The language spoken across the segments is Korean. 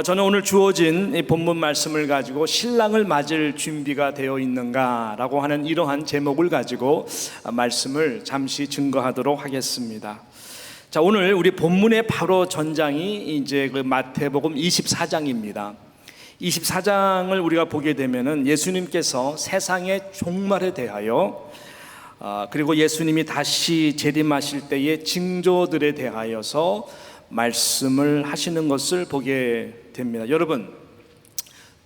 저는 오늘 주어진 이 본문 말씀을 가지고 신랑을 맞을 준비가 되어 있는가라고 하는 이러한 제목을 가지고 말씀을 잠시 증거하도록 하겠습니다. 자, 오늘 우리 본문의 바로 전장이 이제 그 마태복음 24장입니다. 24장을 우리가 보게 되면은 예수님께서 세상의 종말에 대하여 그리고 예수님이 다시 재림하실 때의 징조들에 대하여서 말씀을 하시는 것을 보게 됩니다. 여러분,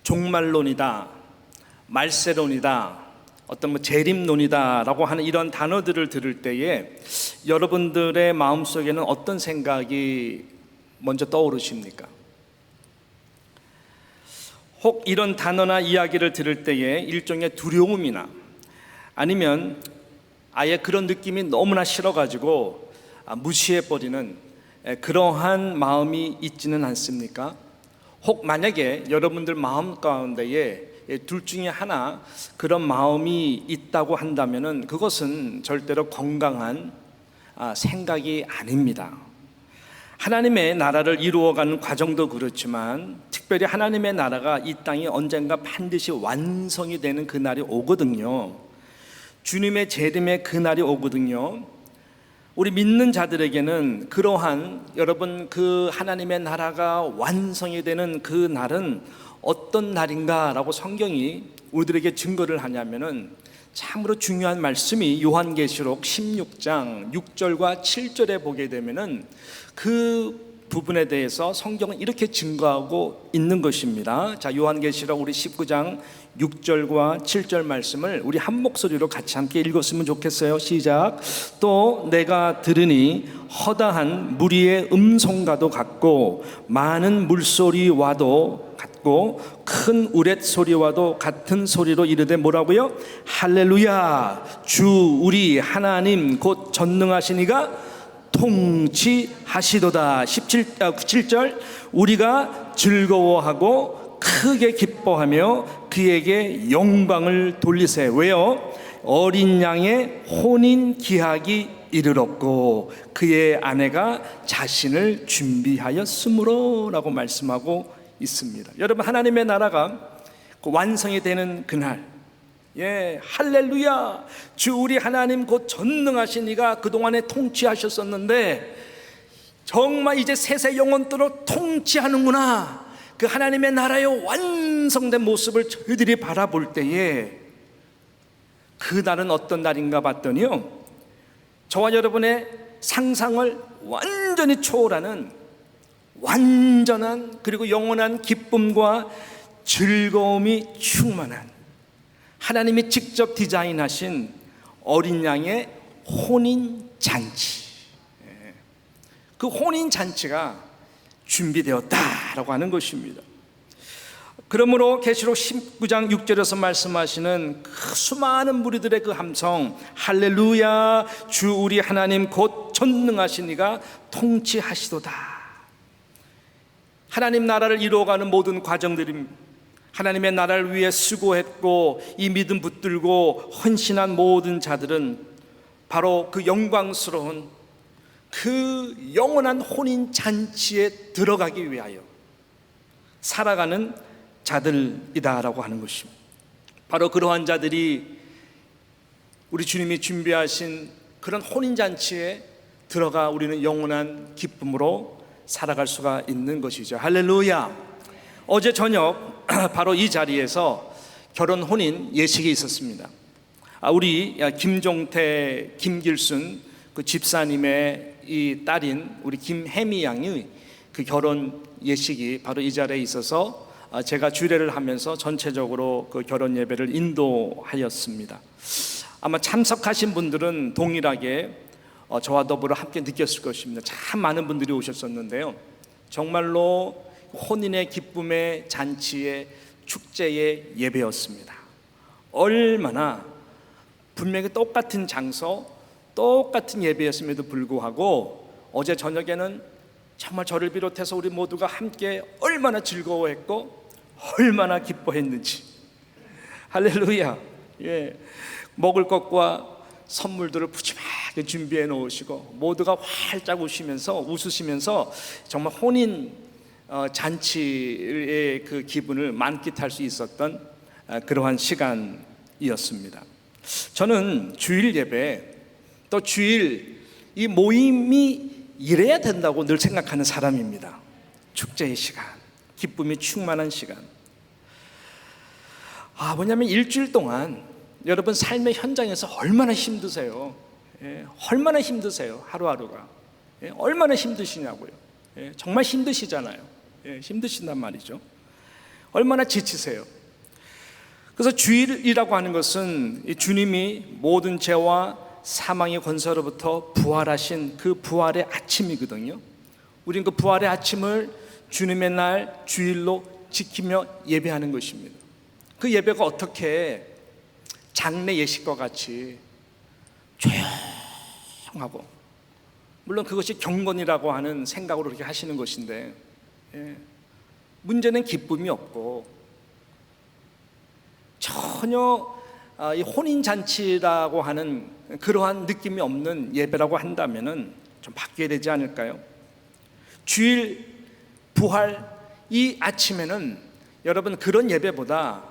종말론이다, 말세론이다, 어떤 재림론이다라고 하는 이런 단어들을 들을 때에 여러분들의 마음속에는 어떤 생각이 먼저 떠오르십니까? 혹 이런 단어나 이야기를 들을 때에 일종의 두려움이나 아니면 아예 그런 느낌이 너무나 싫어가지고 무시해버리는 그러한 마음이 있지는 않습니까? 혹 만약에 여러분들 마음 가운데에 둘 중에 하나 그런 마음이 있다고 한다면은 그것은 절대로 건강한 생각이 아닙니다. 하나님의 나라를 이루어가는 과정도 그렇지만 특별히 하나님의 나라가 이 땅에 언젠가 반드시 완성이 되는 그날이 오거든요. 주님의 재림의 그날이 오거든요. 우리 믿는 자들에게는 그러한 여러분 그 하나님의 나라가 완성이 되는 그 날은 어떤 날인가라고 성경이 우리들에게 증거를 하냐면은 참으로 중요한 말씀이 요한계시록 16장 6절과 7절에 보게 되면은 그 부분에 대해서 성경은 이렇게 증거하고 있는 것입니다. 자, 요한계시록 우리 19장 6절과 7절 말씀을 우리 한 목소리로 같이 함께 읽었으면 좋겠어요. 시작. 또 내가 들으니 허다한 무리의 음성과도 같고 많은 물소리와도 같고 큰 우렛소리와도 같은 소리로 이르되 뭐라고요? 할렐루야, 주 우리 하나님 곧 전능하신 이가 통치하시도다. 7절 우리가 즐거워하고 크게 기뻐하며 그에게 영광을 돌리세. 왜요? 어린 양의 혼인 기약이 이르렀고 그의 아내가 자신을 준비하였으므로 라고 말씀하고 있습니다. 여러분, 하나님의 나라가 완성이 되는 그날, 할렐루야, 주 우리 하나님 곧 전능하신 이가 그동안에 통치하셨었는데 정말 이제 세세 영원토록 통치하는구나, 그 하나님의 나라의 완성된 모습을 저희들이 바라볼 때에 그 날은 어떤 날인가 봤더니요, 저와 여러분의 상상을 완전히 초월하는 완전한 그리고 영원한 기쁨과 즐거움이 충만한 하나님이 직접 디자인하신 어린 양의 혼인잔치, 그 혼인잔치가 준비되었다라고 하는 것입니다. 그러므로 계시록 19장 6절에서 말씀하시는 그 수많은 무리들의 그 함성, 할렐루야, 주 우리 하나님 곧 전능하신 이가 통치하시도다. 하나님 나라를 이루어가는 모든 과정들입니다. 하나님의 나라를 위해 수고했고 이 믿음 붙들고 헌신한 모든 자들은 바로 그 영광스러운 그 영원한 혼인 잔치에 들어가기 위하여 살아가는 자들이다라고 하는 것입니다. 바로 그러한 자들이 우리 주님이 준비하신 그런 혼인 잔치에 들어가 우리는 영원한 기쁨으로 살아갈 수가 있는 것이죠. 할렐루야. 어제 저녁 바로 이 자리에서 결혼 혼인 예식이 있었습니다. 우리 김종태, 김길순 그 집사님의 이 딸인 우리 김혜미 양이 그 결혼 예식이 바로 이 자리에 있어서 제가 주례를 하면서 전체적으로 그 결혼 예배를 인도하였습니다. 아마 참석하신 분들은 동일하게 저와 더불어 함께 느꼈을 것입니다. 참 많은 분들이 오셨었는데요, 정말로 혼인의 기쁨의 잔치의 축제의 예배였습니다. 얼마나 분명히 똑같은 장소, 똑같은 예배였음에도 불구하고 어제 저녁에는 정말 저를 비롯해서 우리 모두가 함께 얼마나 즐거워했고 얼마나 기뻐했는지. 할렐루야. 먹을 것과 선물들을 푸짐하게 준비해 놓으시고 모두가 활짝 웃으시면서 정말 혼인 잔치의 그 기분을 만끽할 수 있었던 그러한 시간이었습니다. 저는 주일 예배 또 주일 이 모임이 이래야 된다고 늘 생각하는 사람입니다. 축제의 시간, 기쁨이 충만한 시간. 뭐냐면 일주일 동안 여러분 삶의 현장에서 얼마나 힘드세요. 얼마나 힘드세요. 하루하루가 얼마나 힘드시냐고요. 정말 힘드시잖아요. 힘드신단 말이죠. 얼마나 지치세요. 그래서 주일이라고 하는 것은 주님이 모든 죄와 사망의 권세로부터 부활하신 그 부활의 아침이거든요. 우리는 그 부활의 아침을 주님의 날 주일로 지키며 예배하는 것입니다. 그 예배가 어떻게 장례 예식과 같이 조용하고, 물론 그것이 경건이라고 하는 생각으로 그렇게 하시는 것인데, 문제는 기쁨이 없고 전혀 이 혼인잔치라고 하는 그러한 느낌이 없는 예배라고 한다면 좀 바뀌어야 되지 않을까요? 주일 부활 이 아침에는 여러분 그런 예배보다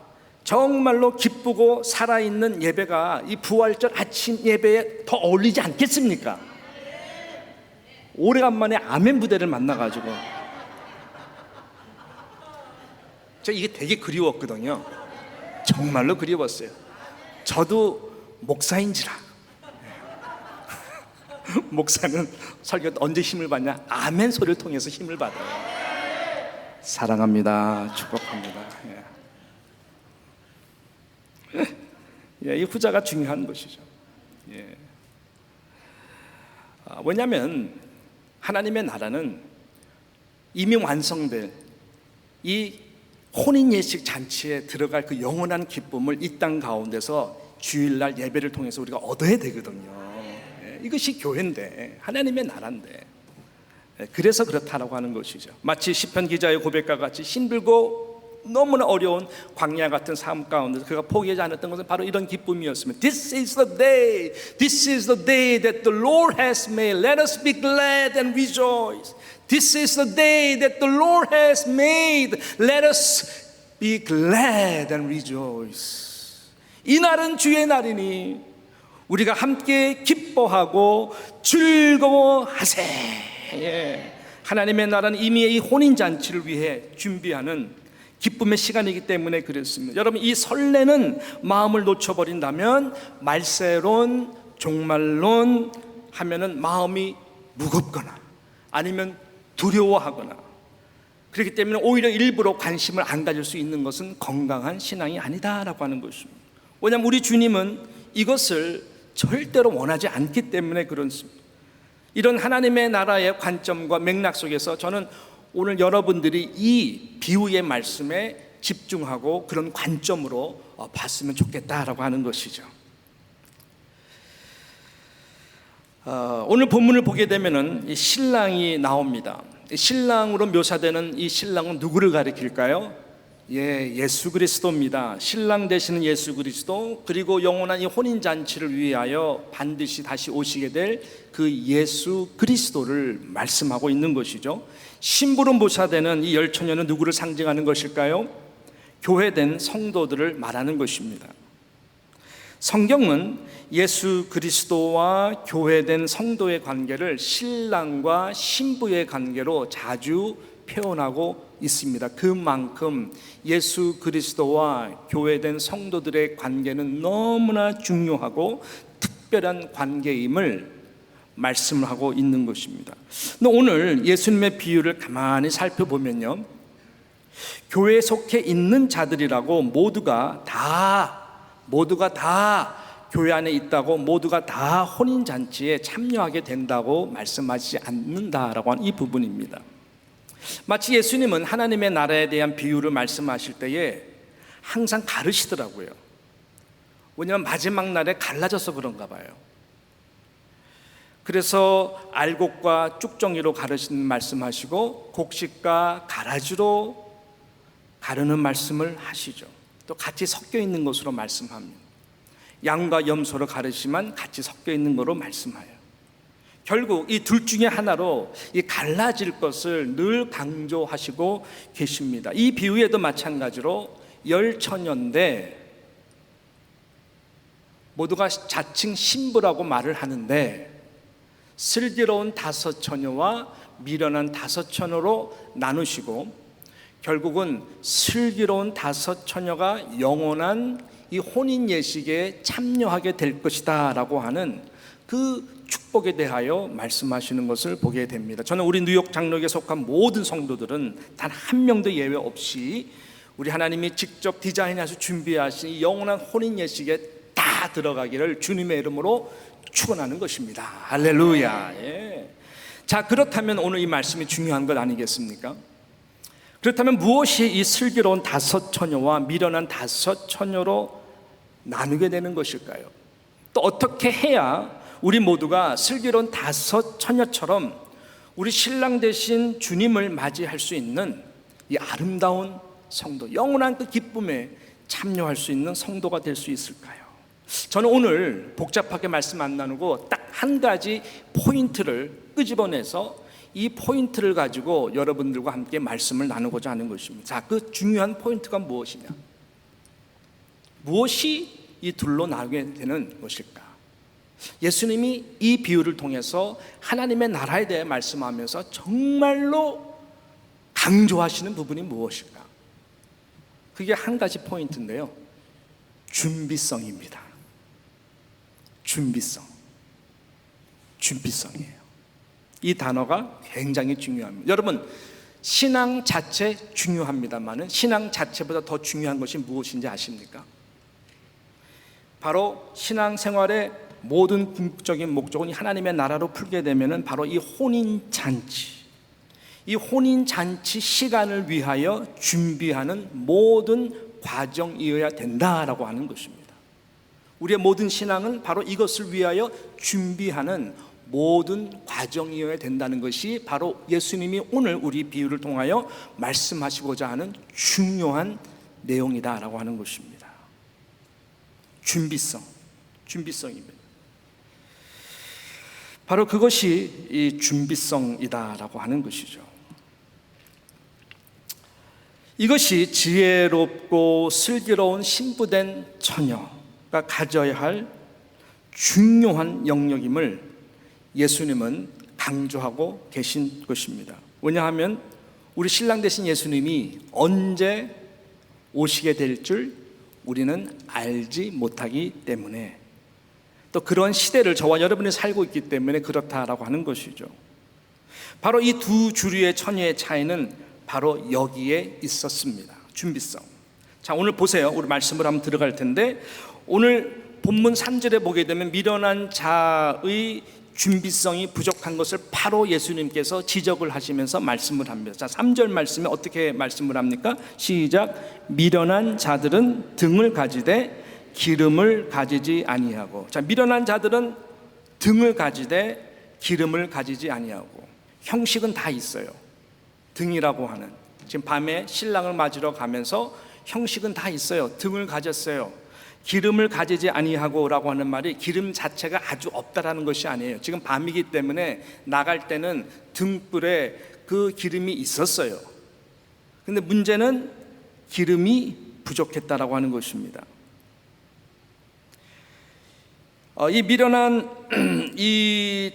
정말로 기쁘고 살아있는 예배가 이 부활절 아침 예배에 더 어울리지 않겠습니까? 오래간만에 아멘 부대를 만나가지고 저 이게 되게 그리웠거든요. 정말로 그리웠어요. 저도 목사인지라. 목사는 설교 언제 힘을 받냐? 아멘 소리를 통해서 힘을 받아요. 사랑합니다. 축복합니다. 이 후자가 중요한 것이죠. 왜냐하면 하나님의 나라는 이미 완성될 이 혼인 예식 잔치에 들어갈 그 영원한 기쁨을 이 땅 가운데서 주일날 예배를 통해서 우리가 얻어야 되거든요. 이것이 교회인데, 하나님의 나라인데, 그래서 그렇다라고 하는 것이죠. 마치 시편 기자의 고백과 같이 힘들고 너무나 어려운 광야 같은 삶 가운데서 그가 포기하지 않았던 것은 바로 이런 기쁨이었습니다. This is the day, this is the day that the Lord has made. Let us be glad and rejoice. This is the day that the Lord has made. Let us be glad and rejoice. 이 날은 주의 날이니 우리가 함께 기뻐하고 즐거워하세. 하나님의 나라는 이미 이 혼인잔치를 위해 준비하는 기쁨의 시간이기 때문에 그랬습니다. 여러분, 이 설레는 마음을 놓쳐버린다면 말세론, 종말론 하면은 마음이 무겁거나 아니면 두려워하거나, 그렇기 때문에 오히려 일부러 관심을 안 가질 수 있는 것은 건강한 신앙이 아니다라고 하는 것입니다. 왜냐하면 우리 주님은 이것을 절대로 원하지 않기 때문에 그렇습니다. 이런 하나님의 나라의 관점과 맥락 속에서 저는 오늘 여러분들이 이 비유의 말씀에 집중하고 그런 관점으로 봤으면 좋겠다라고 하는 것이죠. 오늘 본문을 보게 되면은 이 신랑이 나옵니다. 신랑으로 묘사되는 이 신랑은 누구를 가리킬까요? 예수 그리스도입니다. 신랑 되시는 예수 그리스도, 그리고 영원한 이 혼인 잔치를 위하여 반드시 다시 오시게 될 그 예수 그리스도를 말씀하고 있는 것이죠. 신부로 묘사되는 이 열처녀는 누구를 상징하는 것일까요? 교회된 성도들을 말하는 것입니다. 성경은 예수 그리스도와 교회된 성도의 관계를 신랑과 신부의 관계로 자주 표현하고 있습니다. 그만큼 예수 그리스도와 교회된 성도들의 관계는 너무나 중요하고 특별한 관계임을 말씀을 하고 있는 것입니다. 근데 오늘 예수님의 비유를 가만히 살펴보면요, 교회에 속해 있는 자들이라고 모두가 다 교회 안에 있다고 모두가 다 혼인잔치에 참여하게 된다고 말씀하지 않는다라고 하는 이 부분입니다. 마치 예수님은 하나님의 나라에 대한 비유를 말씀하실 때에 항상 가르시더라고요. 왜냐하면 마지막 날에 갈라져서 그런가 봐요. 그래서 알곡과 쭉정이로 가르시는 말씀하시고 곡식과 가라지로 가르는 말씀을 하시죠. 또 같이 섞여 있는 것으로 말씀합니다. 양과 염소로 가르시지만 같이 섞여 있는 것으로 말씀해요. 결국 이 둘 중에 하나로 이 갈라질 것을 늘 강조하시고 계십니다. 이 비유에도 마찬가지로 열처녀인데 모두가 자칭 신부라고 말을 하는데 슬기로운 5처녀와 미련한 5처녀로 나누시고 결국은 슬기로운 5처녀가 영원한 이 혼인 예식에 참여하게 될 것이다 라고 하는 그 축복에 대하여 말씀하시는 것을 보게 됩니다. 저는 우리 뉴욕 장로교에 속한 모든 성도들은 단 한 명도 예외 없이 우리 하나님이 직접 디자인해서 준비하신 이 영원한 혼인 예식에 다 들어가기를 주님의 이름으로 축원하는 것입니다. 할렐루야. 예. 자, 그렇다면 오늘 이 말씀이 중요한 것 아니겠습니까? 그렇다면 무엇이 이 슬기로운 5처녀와 미련한 5처녀로 나누게 되는 것일까요? 또 어떻게 해야 우리 모두가 슬기로운 5처녀처럼 우리 신랑 되신 주님을 맞이할 수 있는 이 아름다운 성도, 영원한 그 기쁨에 참여할 수 있는 성도가 될 수 있을까요? 저는 오늘 복잡하게 말씀 안 나누고 딱 한 가지 포인트를 끄집어내서 이 포인트를 가지고 여러분들과 함께 말씀을 나누고자 하는 것입니다. 자, 그 중요한 포인트가 무엇이냐? 무엇이 이 둘로 나누게 되는 것일까? 예수님이 이 비유를 통해서 하나님의 나라에 대해 말씀하면서 정말로 강조하시는 부분이 무엇일까? 그게 한 가지 포인트인데요, 준비성입니다. 준비성이에요. 이 단어가 굉장히 중요합니다. 여러분, 신앙 자체 중요합니다만은 신앙 자체보다 더 중요한 것이 무엇인지 아십니까? 바로 신앙생활의 모든 궁극적인 목적은 하나님의 나라로 풀게 되면은 바로 이 혼인잔치, 이 혼인잔치 시간을 위하여 준비하는 모든 과정이어야 된다라고 하는 것입니다. 우리의 모든 신앙은 바로 이것을 위하여 준비하는 모든 과정이어야 된다는 것이 바로 예수님이 오늘 우리 비유를 통하여 말씀하시고자 하는 중요한 내용이다라고 하는 것입니다. 준비성입니다. 바로 그것이 이 준비성이다라고 하는 것이죠. 이것이 지혜롭고 슬기로운 신부된 처녀가 가져야 할 중요한 영역임을 예수님은 강조하고 계신 것입니다. 왜냐하면 우리 신랑 되신 예수님이 언제 오시게 될 줄 우리는 알지 못하기 때문에, 또 그런 시대를 저와 여러분이 살고 있기 때문에 그렇다라고 하는 것이죠. 바로 이 두 주류의 처녀의 차이는 바로 여기에 있었습니다. 준비성. 자, 오늘 보세요. 우리 말씀을 한번 들어갈 텐데, 오늘 본문 3절에 보게 되면 미련한 자의 준비성이 부족한 것을 바로 예수님께서 지적을 하시면서 말씀을 합니다. 자, 3절 말씀에 어떻게 말씀을 합니까? 시작. 미련한 자들은 등을 가지되 기름을 가지지 아니하고. 자, 미련한 자들은 등을 가지되 기름을 가지지 아니하고. 형식은 다 있어요. 등이라고 하는, 지금 밤에 신랑을 맞으러 가면서 형식은 다 있어요. 등을 가졌어요. 기름을 가지지 아니하고 라고 하는 말이 기름 자체가 아주 없다라는 것이 아니에요. 지금 밤이기 때문에 나갈 때는 등불에 그 기름이 있었어요. 근데 문제는 기름이 부족했다라고 하는 것입니다. 이 미련한 이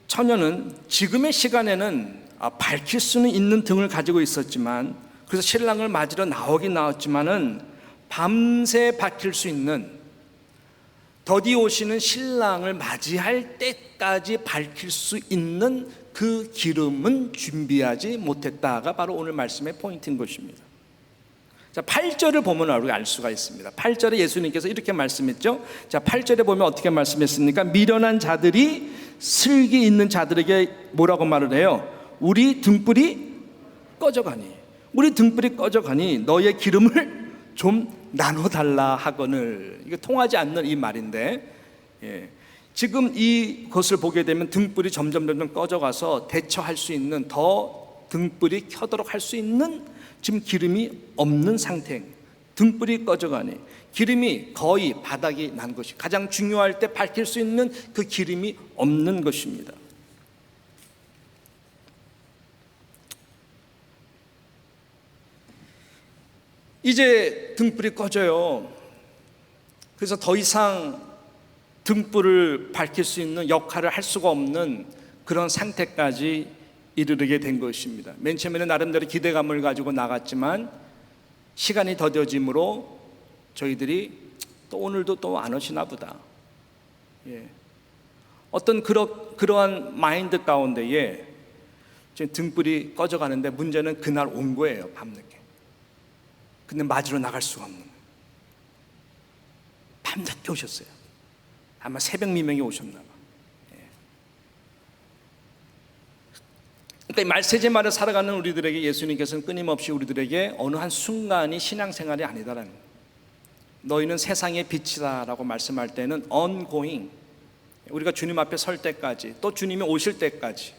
처녀는 지금의 시간에는 밝힐 수는 있는 등을 가지고 있었지만, 그래서 신랑을 맞으러 나오긴 나왔지만은 밤새 밝힐 수 있는, 더디 오시는 신랑을 맞이할 때까지 밝힐 수 있는 그 기름은 준비하지 못했다가 바로 오늘 말씀의 포인트인 것입니다. 자, 8절을 보면 우리가 알 수가 있습니다. 8절에 예수님께서 이렇게 말씀했죠. 자, 8절에 보면 어떻게 말씀했습니까? 미련한 자들이 슬기 있는 자들에게 뭐라고 말을 해요? 우리 등불이 꺼져가니 너의 기름을 좀 나눠달라 하거늘. 이게 통하지 않는 이 말인데, 지금 이것을 보게 되면 등불이 점점 꺼져가서 대처할 수 있는, 더 등불이 켜도록 할 수 있는 지금 기름이 없는 상태. 등불이 꺼져가니 기름이 거의 바닥이 난 것이, 가장 중요할 때 밝힐 수 있는 그 기름이 없는 것입니다. 이제 등불이 꺼져요. 그래서 더 이상 등불을 밝힐 수 있는 역할을 할 수가 없는 그런 상태까지 이르게 된 것입니다. 맨 처음에는 나름대로 기대감을 가지고 나갔지만 시간이 더뎌짐으로 저희들이 또 오늘도 또 안 오시나 보다. 어떤 그러한 마인드 가운데에 지금 등불이 꺼져가는데 문제는 그날 온 거예요, 밤늦게. 근데 맞으러 나갈 수가 없는 거예요. 밤늦게 오셨어요. 아마 새벽 미명에 오셨나 봐. 그러니까 이 말세제말을 살아가는 우리들에게 예수님께서는 끊임없이 우리들에게 어느 한 순간이 신앙생활이 아니다라는 거예요. 너희는 세상의 빛이다라고 말씀할 때는 ongoing, 우리가 주님 앞에 설 때까지, 또 주님이 오실 때까지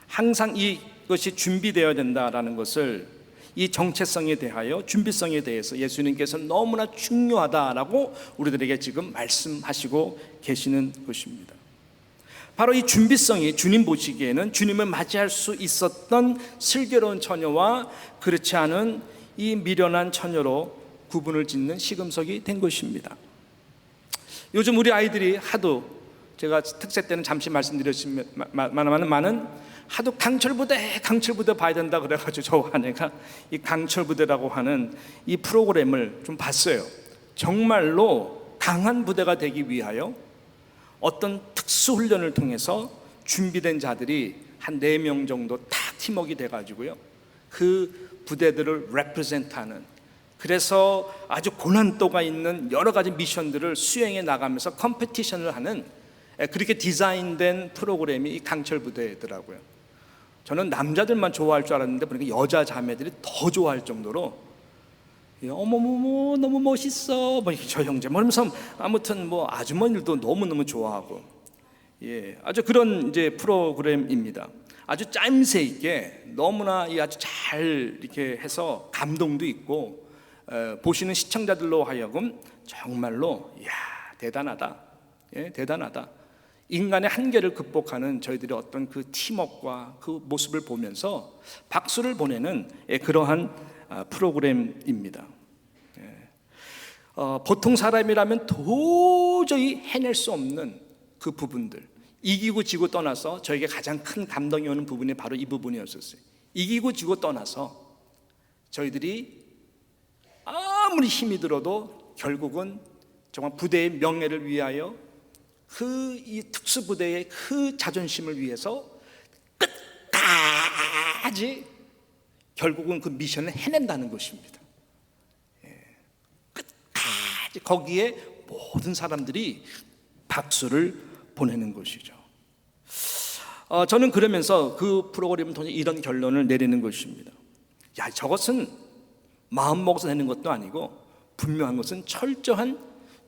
항상 이것이 준비되어야 된다라는 것을, 이 정체성에 대하여, 준비성에 대해서 예수님께서 너무나 중요하다라고 우리들에게 지금 말씀하시고 계시는 것입니다. 바로 이 준비성이 주님 보시기에는 주님을 맞이할 수 있었던 슬기로운 처녀와 그렇지 않은 이 미련한 처녀로 구분을 짓는 시금석이 된 것입니다. 요즘 우리 아이들이 하도, 제가 특세 때는 잠시 말씀드렸지만은 하도 강철부대 봐야 된다 그래가지고 저 아내가 이 강철부대라고 하는 이 프로그램을 좀 봤어요. 정말로 강한 부대가 되기 위하여 어떤 특수훈련을 통해서 준비된 자들이 한 4명 정도 딱 팀워크가 돼가지고요, 그 부대들을 레프레젠트하는, 그래서 아주 고난도가 있는 여러 가지 미션들을 수행해 나가면서 컴피티션을 하는, 그렇게 디자인된 프로그램이 이 강철부대더라고요. 저는 남자들만 좋아할 줄 알았는데 보니까 여자 자매들이 더 좋아할 정도로 어머머머 너무 멋있어, 저 형제 이러면서 아무튼 아주머니들도 너무너무 좋아하고, 아주 그런 이제 프로그램입니다. 아주 짜임새 있게 너무나 아주 잘 이렇게 해서 감동도 있고, 보시는 시청자들로 하여금 정말로 대단하다, 대단하다. 인간의 한계를 극복하는 저희들의 어떤 그 팀워크와 그 모습을 보면서 박수를 보내는 그러한 프로그램입니다. 보통 사람이라면 도저히 해낼 수 없는 그 부분들, 이기고 지고 떠나서 저에게 가장 큰 감동이 오는 부분이 바로 이 부분이었었어요. 이기고 지고 떠나서 저희들이 아무리 힘이 들어도 결국은 정말 부대의 명예를 위하여, 이 특수부대의 그 자존심을 위해서 끝까지 결국은 그 미션을 해낸다는 것입니다. 끝까지 거기에 모든 사람들이 박수를 보내는 것이죠. 저는 그러면서 그 프로그램을 통해 이런 결론을 내리는 것입니다. 저것은 마음 먹어서 되는 것도 아니고, 분명한 것은 철저한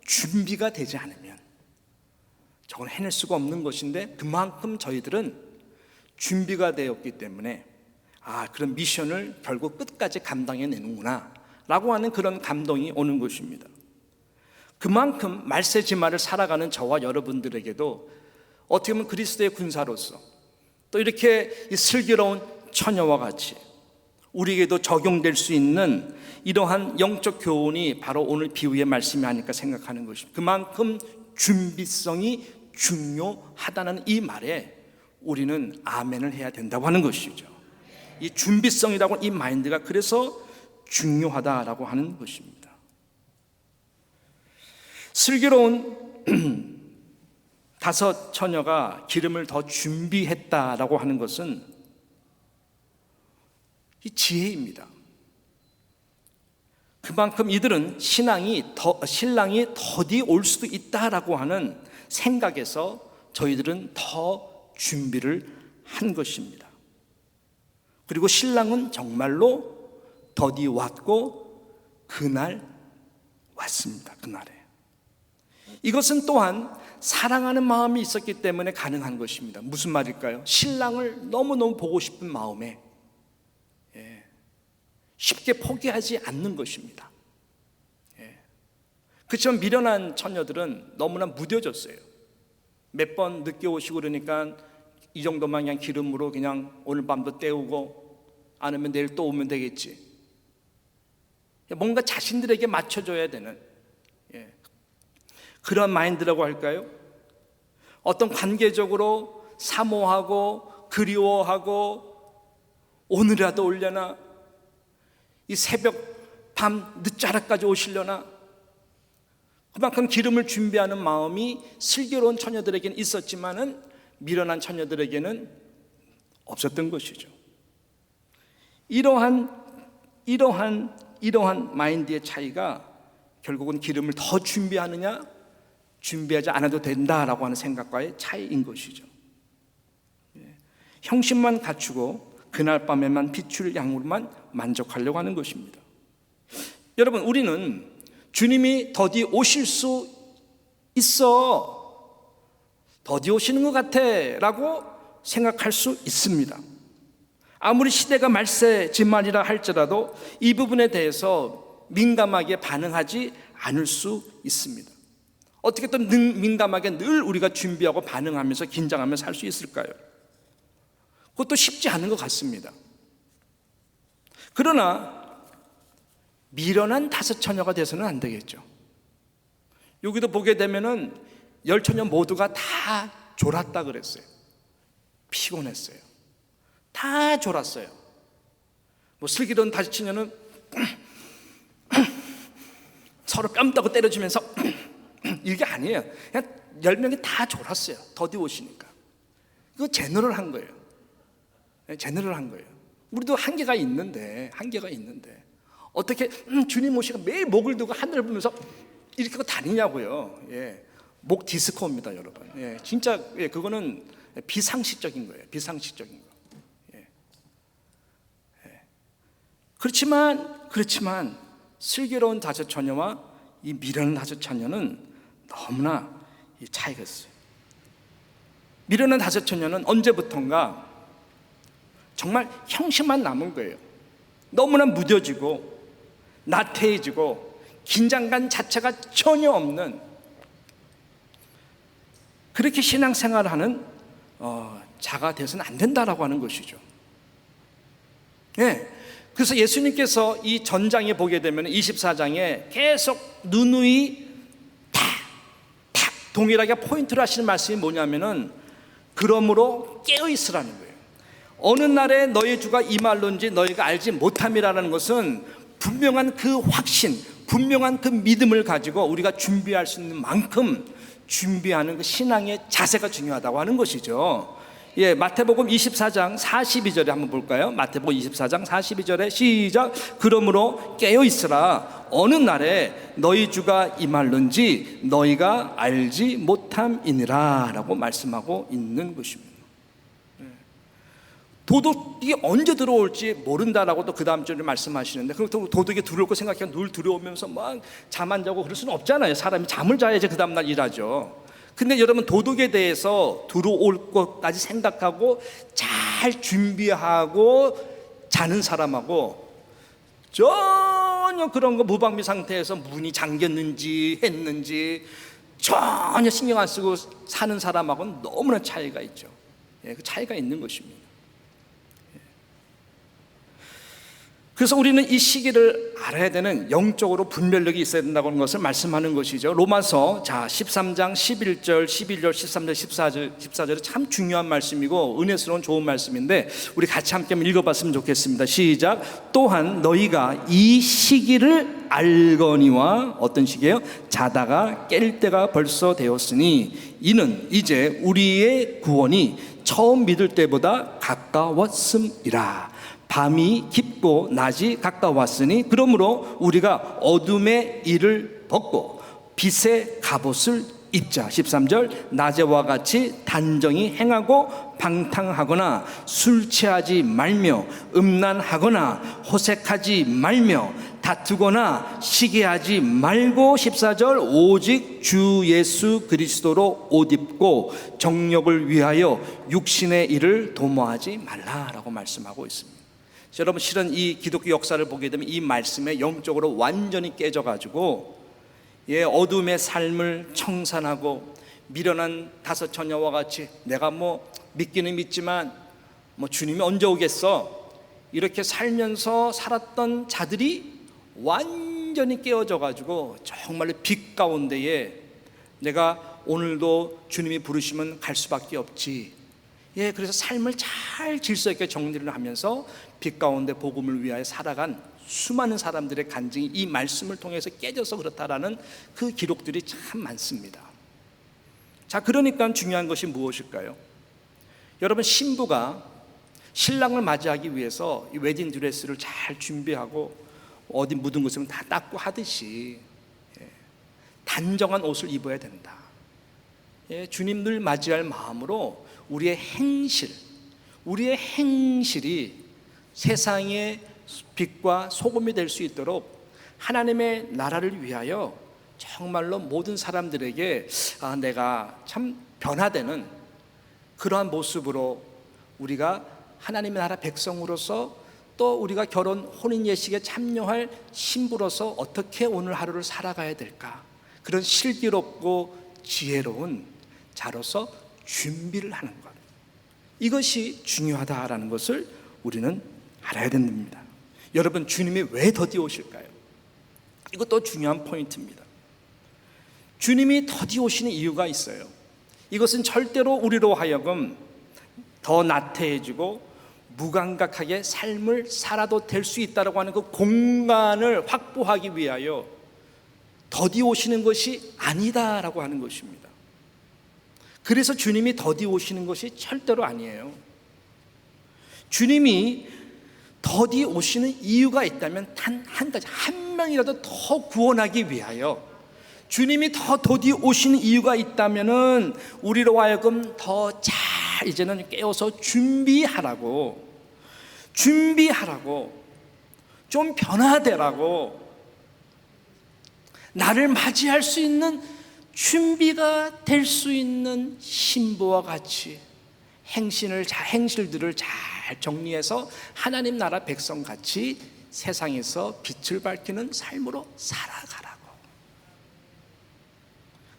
준비가 되지 않으면 저건 해낼 수가 없는 것인데, 그만큼 저희들은 준비가 되었기 때문에 그런 미션을 결국 끝까지 감당해내는구나 라고 하는 그런 감동이 오는 것입니다. 그만큼 말세지마를 살아가는 저와 여러분들에게도 어떻게 보면 그리스도의 군사로서, 또 이렇게 이 슬기로운 처녀와 같이 우리에게도 적용될 수 있는 이러한 영적 교훈이 바로 오늘 비유의 말씀이 아닐까 생각하는 것입니다. 그만큼 준비성이 중요하다는 이 말에 우리는 아멘을 해야 된다고 하는 것이죠. 이 준비성이라고 이 마인드가 그래서 중요하다라고 하는 것입니다. 슬기로운 5 처녀가 기름을 더 준비했다라고 하는 것은 이 지혜입니다. 그만큼 이들은 신랑이 더디 올 수도 있다라고 하는 생각에서 저희들은 더 준비를 한 것입니다. 그리고 신랑은 정말로 더디 왔고 그날 왔습니다. 그날에. 이것은 또한 사랑하는 마음이 있었기 때문에 가능한 것입니다. 무슨 말일까요? 신랑을 너무너무 보고 싶은 마음에 쉽게 포기하지 않는 것입니다. 그렇지만 미련한 처녀들은 너무나 무뎌졌어요. 몇 번 늦게 오시고 그러니까 이 정도만 그냥 기름으로 그냥 오늘 밤도 때우고, 안 하면 내일 또 오면 되겠지. 뭔가 자신들에게 맞춰줘야 되는 그런 마인드라고 할까요? 어떤 관계적으로 사모하고 그리워하고 오늘이라도 올려나, 이 새벽 밤 늦자락까지 오시려나, 그만큼 기름을 준비하는 마음이 슬기로운 처녀들에게는 있었지만은 미련한 처녀들에게는 없었던 것이죠. 이러한 마인드의 차이가 결국은 기름을 더 준비하느냐, 준비하지 않아도 된다라고 하는 생각과의 차이인 것이죠. 형식만 갖추고 그날 밤에만 비출 양으로만 만족하려고 하는 것입니다. 여러분, 우리는 주님이 더디 오실 수 있어, 더디 오시는 것 같아 라고 생각할 수 있습니다. 아무리 시대가 말세지만이라 할지라도 이 부분에 대해서 민감하게 반응하지 않을 수 있습니다. 어떻게 또 민감하게 늘 우리가 준비하고 반응하면서 긴장하며 살 수 있을까요? 그것도 쉽지 않은 것 같습니다. 그러나 미련한 다섯 처녀가 돼서는 안 되겠죠. 여기도 보게 되면은 10처녀 모두가 다 졸았다 그랬어요. 피곤했어요. 다 졸았어요. 뭐 슬기로운 다섯 처녀는 서로 뺨 따고 때려주면서 이게 아니에요. 그냥 10명이 다 졸았어요. 더디 오시니까. 이거 제너럴한 거예요. 제너럴한 거예요. 우리도 한계가 있는데 어떻게 주님 오시고 매일 목을 두고 하늘을 보면서 이렇게 하고 다니냐고요. 목 디스코입니다, 여러분. 진짜 그거는 비상식적인 거예요. 비상식적인 거. 그렇지만 슬기로운 다섯 처녀와 이 미련한 다섯 처녀는 너무나 차이가 있어요. 미련한 다섯 처녀는 언제부턴가 정말 형식만 남은 거예요. 너무나 무뎌지고 나태해지고 긴장감 자체가 전혀 없는, 그렇게 신앙생활하는 자가 되어서는 안 된다라고 하는 것이죠. 그래서 예수님께서 이 전장에 보게 되면 24장에 계속 누누이 탁 동일하게 포인트를 하시는 말씀이 뭐냐면은 그러므로 깨어있으라는 거예요. 어느 날에 너희 주가 임할런지 너희가 알지 못함이라는 것은 분명한 그 확신, 분명한 그 믿음을 가지고 우리가 준비할 수 있는 만큼 준비하는 그 신앙의 자세가 중요하다고 하는 것이죠. 마태복음 24장 42절에 한번 볼까요? 마태복음 24장 42절에 시작. 그러므로 깨어있으라. 어느 날에 너희 주가 임할런지 너희가 알지 못함이니라 라고 말씀하고 있는 것입니다. 도둑이 언제 들어올지 모른다라고 또 그 다음 절에 말씀하시는데, 그렇다고 도둑이 들어올 거 생각하면 늘 두려우면서 막 잠 안 자고 그럴 수는 없잖아요. 사람이 잠을 자야지 그 다음날 일하죠. 근데 여러분, 도둑에 대해서 들어올 것까지 생각하고 잘 준비하고 자는 사람하고 전혀 그런 거 무방비 상태에서 문이 잠겼는지 했는지 전혀 신경 안 쓰고 사는 사람하고는 너무나 차이가 있죠. 그 차이가 있는 것입니다. 그래서 우리는 이 시기를 알아야 되는 영적으로 분별력이 있어야 된다고 하는 것을 말씀하는 것이죠. 로마서 13장 11절, 11절, 13절, 14절이 참 중요한 말씀이고 은혜스러운 좋은 말씀인데 우리 같이 함께 한번 읽어봤으면 좋겠습니다. 시작. 또한 너희가 이 시기를 알거니와, 어떤 시기예요? 자다가 깰 때가 벌써 되었으니 이는 이제 우리의 구원이 처음 믿을 때보다 가까웠음이라. 밤이 깊고 낮이 가까웠으니 그러므로 우리가 어둠의 일을 벗고 빛의 갑옷을 입자. 13절. 낮에와 같이 단정히 행하고 방탕하거나 술 취하지 말며 음란하거나 호색하지 말며 다투거나 시기하지 말고 14절. 오직 주 예수 그리스도로 옷 입고 정욕을 위하여 육신의 일을 도모하지 말라라고 말씀하고 있습니다. 여러분, 실은 이 기독교 역사를 보게 되면 이 말씀에 영적으로 완전히 깨져가지고 어둠의 삶을 청산하고 미련한 다섯 처녀와 같이 내가 뭐 믿기는 믿지만 뭐 주님이 언제 오겠어 이렇게 살면서 살았던 자들이 완전히 깨어져 가지고 정말로 빛 가운데에 내가 오늘도 주님이 부르시면 갈 수밖에 없지. 그래서 삶을 잘 질서 있게 정리를 하면서 빛 가운데 복음을 위하여 살아간 수많은 사람들의 간증이 이 말씀을 통해서 깨져서 그렇다라는 그 기록들이 참 많습니다. 자, 그러니까 중요한 것이 무엇일까요? 여러분, 신부가 신랑을 맞이하기 위해서 이 웨딩 드레스를 잘 준비하고 어디 묻은 것은 다 닦고 하듯이 단정한 옷을 입어야 된다. 주님 늘 맞이할 마음으로 우리의 행실이 세상의 빛과 소금이 될 수 있도록 하나님의 나라를 위하여 정말로 모든 사람들에게 내가 참 변화되는 그러한 모습으로 우리가 하나님의 나라 백성으로서 또 우리가 결혼 혼인 예식에 참여할 신부로서 어떻게 오늘 하루를 살아가야 될까, 그런 슬기롭고 지혜로운 자로서 준비를 하는 것, 이것이 중요하다라는 것을 우리는 알아야 됩니다. 여러분, 주님이 왜 더디 오실까요? 이것도 중요한 포인트입니다. 주님이 더디 오시는 이유가 있어요. 이것은 절대로 우리로 하여금 더 나태해지고 무감각하게 삶을 살아도 될 수 있다고 하는 그 공간을 확보하기 위하여 더디 오시는 것이 아니다라고 하는 것입니다. 그래서 주님이 더디 오시는 것이 절대로 아니에요. 주님이 더디 오시는 이유가 있다면 단 한 가지, 한 명이라도 더 구원하기 위하여 주님이 더 더디 오시는 이유가 있다면은 우리로 하여금 더 잘 이제는 깨어서 준비하라고, 좀 변화되라고, 나를 맞이할 수 있는 준비가 될 수 있는 신부와 같이 행실들을 잘 정리해서 하나님 나라 백성같이 세상에서 빛을 밝히는 삶으로 살아가라고.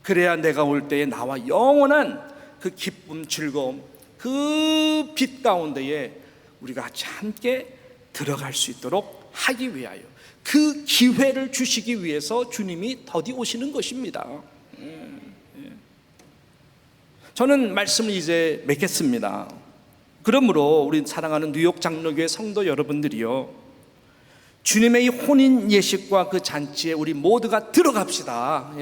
그래야 내가 올 때에 나와 영원한 그 기쁨, 즐거움, 그 빛 가운데에 우리가 같이 함께 들어갈 수 있도록 하기 위하여, 그 기회를 주시기 위해서 주님이 더디 오시는 것입니다. 저는 말씀을 이제 맺겠습니다. 그러므로 우리 사랑하는 뉴욕 장로교회 성도 여러분들이요, 주님의 이 혼인 예식과 그 잔치에 우리 모두가 들어갑시다.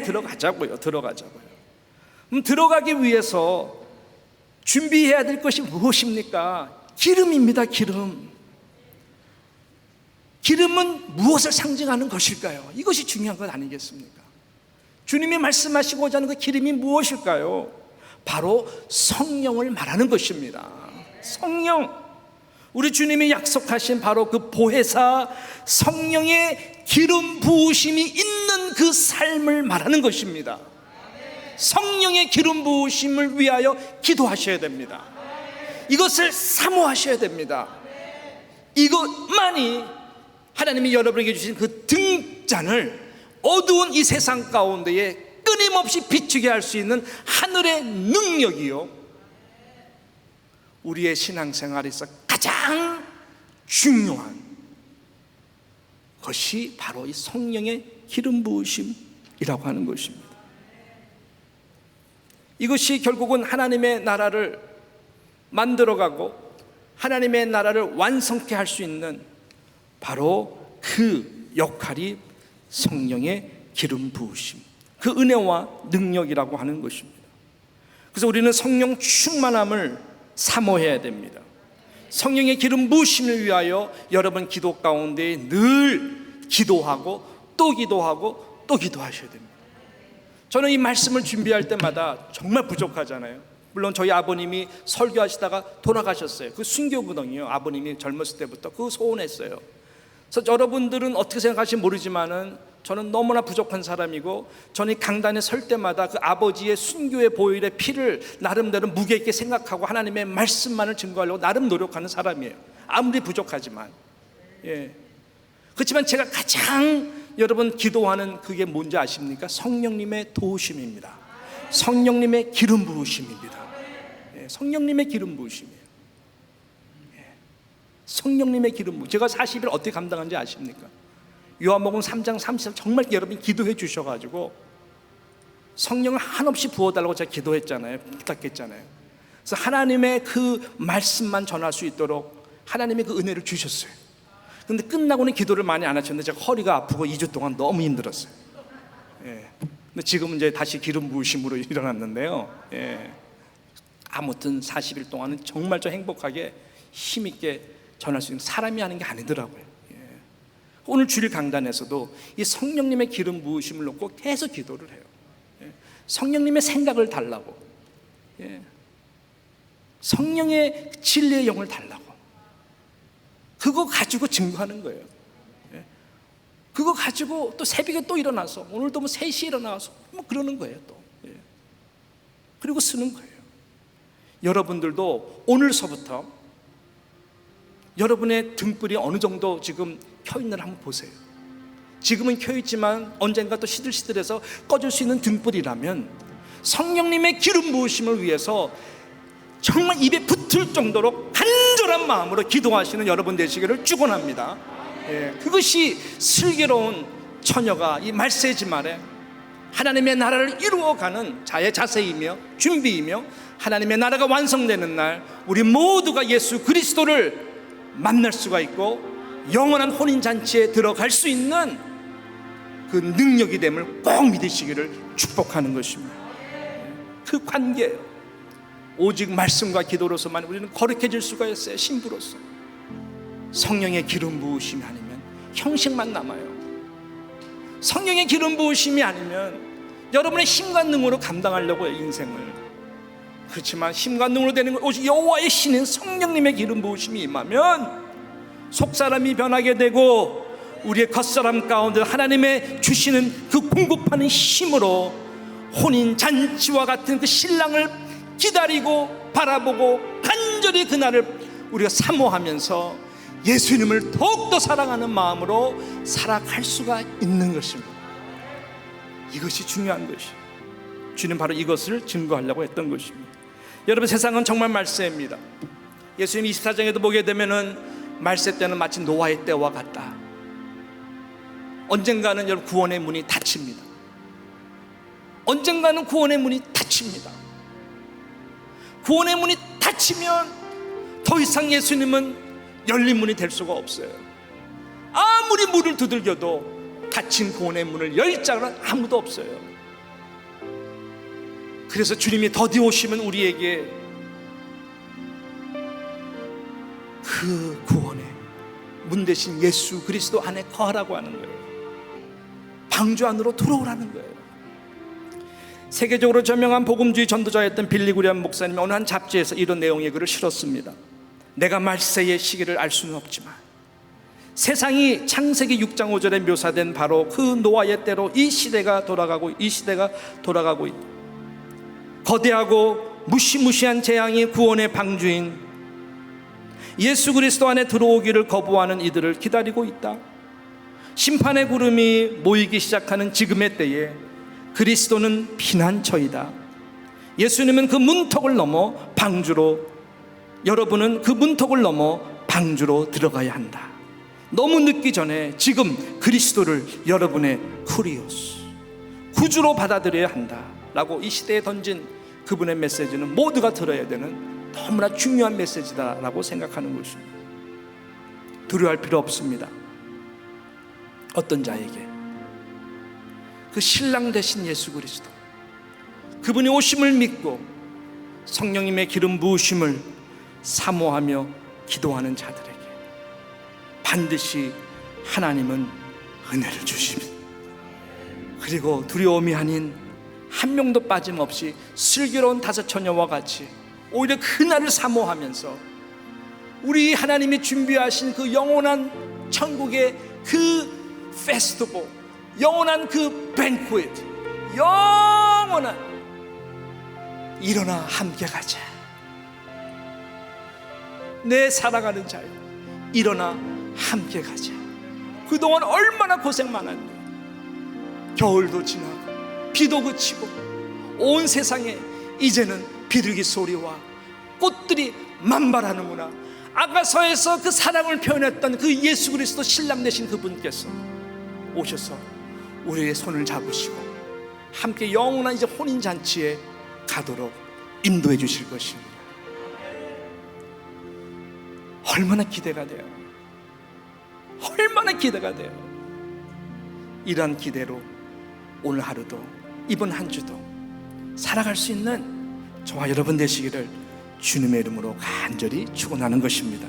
들어가자고요. 들어가기 위해서 준비해야 될 것이 무엇입니까? 기름입니다. 기름은 무엇을 상징하는 것일까요? 이것이 중요한 것 아니겠습니까? 주님이 말씀하시고자 하는 그 기름이 무엇일까요? 바로 성령을 말하는 것입니다. 성령, 우리 주님이 약속하신 바로 그 보혜사 성령의 기름 부으심이 있는 그 삶을 말하는 것입니다. 성령의 기름 부으심을 위하여 기도하셔야 됩니다. 이것을 사모하셔야 됩니다. 이것만이 하나님이 여러분에게 주신 그 등잔을 어두운 이 세상 가운데에 끊임없이 비추게 할 수 있는 하늘의 능력이요, 우리의 신앙생활에서 가장 중요한 것이 바로 이 성령의 기름 부으심이라고 하는 것입니다. 이것이 결국은 하나님의 나라를 만들어가고 하나님의 나라를 완성케 할 수 있는 바로 그 역할이 성령의 기름 부으심, 그 은혜와 능력이라고 하는 것입니다. 그래서 우리는 성령 충만함을 사모해야 됩니다. 성령의 기름 부으심을 위하여 여러분 기도 가운데 늘 기도하고 또 기도하고 또 기도하셔야 됩니다. 저는 이 말씀을 준비할 때마다 정말 부족하잖아요. 물론 저희 아버님이 설교하시다가 돌아가셨어요. 그 순교구덩이요, 아버님이 젊었을 때부터 그 소원했어요. 그래서 여러분들은 어떻게 생각하실지 모르지만은 저는 너무나 부족한 사람이고, 저는 강단에 설 때마다 그 아버지의 순교의 보혈의 피를 나름대로 무게 있게 생각하고 하나님의 말씀만을 증거하려고 나름 노력하는 사람이에요. 아무리 부족하지만. 그렇지만 제가 가장 여러분 기도하는 그게 뭔지 아십니까? 성령님의 도우심입니다. 성령님의 기름 부으심입니다. 성령님의 기름 부으심이에요. 성령님의 기름 부으심. 제가 40일 어떻게 감당한지 아십니까? 요한복음 3장 30절 정말 여러분이 기도해 주셔가지고 성령을 한없이 부어달라고 제가 기도했잖아요. 부탁했잖아요. 그래서 하나님의 그 말씀만 전할 수 있도록 하나님의 그 은혜를 주셨어요. 근데 끝나고는 기도를 많이 안 하셨는데 제가 허리가 아프고 2주 동안 너무 힘들었어요. 예. 근데 지금은 이제 다시 기름 부으심으로 일어났는데요. 예. 아무튼 40일 동안은 정말 저 행복하게 힘있게 전할 수 있는 사람이 하는 게 아니더라고요. 예. 오늘 주일 강단에서도 이 성령님의 기름 부으심을 놓고 계속 기도를 해요. 예. 성령님의 생각을 달라고, 예. 성령의 진리의 영을 달라고, 그거 가지고 증거하는 거예요. 예. 그거 가지고 또 새벽에 또 일어나서 오늘도 뭐 3시에 일어나서 뭐 그러는 거예요 또. 예. 그리고 쓰는 거예요. 여러분들도 오늘서부터 여러분의 등불이 어느 정도 지금 켜있는지 한번 보세요. 지금은 켜있지만 언젠가 또 시들시들해서 꺼질 수 있는 등불이라면 성령님의 기름 부으심을 위해서 정말 입에 붙을 정도로 간절한 마음으로 기도하시는 여러분 되시기를 축원합니다. 예, 그것이 슬기로운 처녀가 이 말세지 말에 하나님의 나라를 이루어가는 자의 자세이며 준비이며 하나님의 나라가 완성되는 날 우리 모두가 예수 그리스도를 만날 수가 있고 영원한 혼인잔치에 들어갈 수 있는 그 능력이 됨을 꼭 믿으시기를 축복하는 것입니다. 그 관계예요. 오직 말씀과 기도로서만 우리는 거룩해질 수가 있어요. 신부로서. 성령의 기름 부으심이 아니면 형식만 남아요. 성령의 기름 부으심이 아니면 여러분의 힘과 능으로 감당하려고 해요, 인생을. 그렇지만 힘과 능으로 되는 건 오직 여호와의 신인 성령님의 기름 부으심이 임하면 속사람이 변하게 되고 우리의 겉사람 가운데 하나님의 주시는 그 공급하는 힘으로 혼인잔치와 같은 그 신랑을 기다리고 바라보고 간절히 그날을 우리가 사모하면서 예수님을 더욱더 사랑하는 마음으로 살아갈 수가 있는 것입니다. 이것이 중요한 것이에요. 주님 바로 이것을 증거하려고 했던 것입니다. 여러분, 세상은 정말 말세입니다. 예수님 24장에도 보게 되면은 말세 때는 마치 노아의 때와 같다. 언젠가는 여러분 구원의 문이 닫힙니다. 언젠가는 구원의 문이 닫힙니다. 구원의 문이 닫히면 더 이상 예수님은 열린 문이 될 수가 없어요. 아무리 문을 두들겨도 닫힌 구원의 문을 열 자는 아무도 없어요. 그래서 주님이 더디 오시면 우리에게 그 구원의 문 대신 예수 그리스도 안에 거하라고 하는 거예요. 방주 안으로 들어오라는 거예요. 세계적으로 저명한 복음주의 전도자였던 빌리 그레엄 목사님이 어느 한 잡지에서 이런 내용의 글을 실었습니다. 내가 말세의 시기를 알 수는 없지만 세상이 창세기 6장 5절에 묘사된 바로 그 노아의 때로 이 시대가 돌아가고 있다. 거대하고 무시무시한 재앙이 구원의 방주인 예수 그리스도 안에 들어오기를 거부하는 이들을 기다리고 있다. 심판의 구름이 모이기 시작하는 지금의 때에 그리스도는 피난처이다. 예수님은 그 문턱을 넘어 방주로, 여러분은 그 문턱을 넘어 방주로 들어가야 한다. 너무 늦기 전에 지금 그리스도를 여러분의 쿠리오스, 구주로 받아들여야 한다 라고 이 시대에 던진 그분의 메시지는 모두가 들어야 되는 너무나 중요한 메시지다라고 생각하는 것입니다. 두려워할 필요 없습니다. 어떤 자에게 그 신랑 되신 예수 그리스도, 그분이 오심을 믿고 성령님의 기름 부으심을 사모하며 기도하는 자들에게 반드시 하나님은 은혜를 주십니다. 그리고 두려움이 아닌 한 명도 빠짐없이 슬기로운 다섯 처녀와 같이 오히려 그날을 사모하면서 우리 하나님이 준비하신 그 영원한 천국의 그 페스티벌, 영원한 그 뱅퀘트, 영원한 일어나 함께 가자. 내 사랑하는 자여, 일어나 함께 가자. 그동안 얼마나 고생 많았니? 겨울도 지나고 비도 그치고 온 세상에 이제는 비둘기 소리와 꽃들이 만발하는구나. 아가서에서 그 사랑을 표현했던 그 예수 그리스도 신랑 되신 그분께서 오셔서 우리의 손을 잡으시고 함께 영원한 이제 혼인잔치에 가도록 인도해 주실 것입니다. 얼마나 기대가 돼요. 얼마나 기대가 돼요. 이러한 기대로 오늘 하루도 이번 한 주도 살아갈 수 있는 저와 여러분 되시기를 주님의 이름으로 간절히 축원하는 것입니다.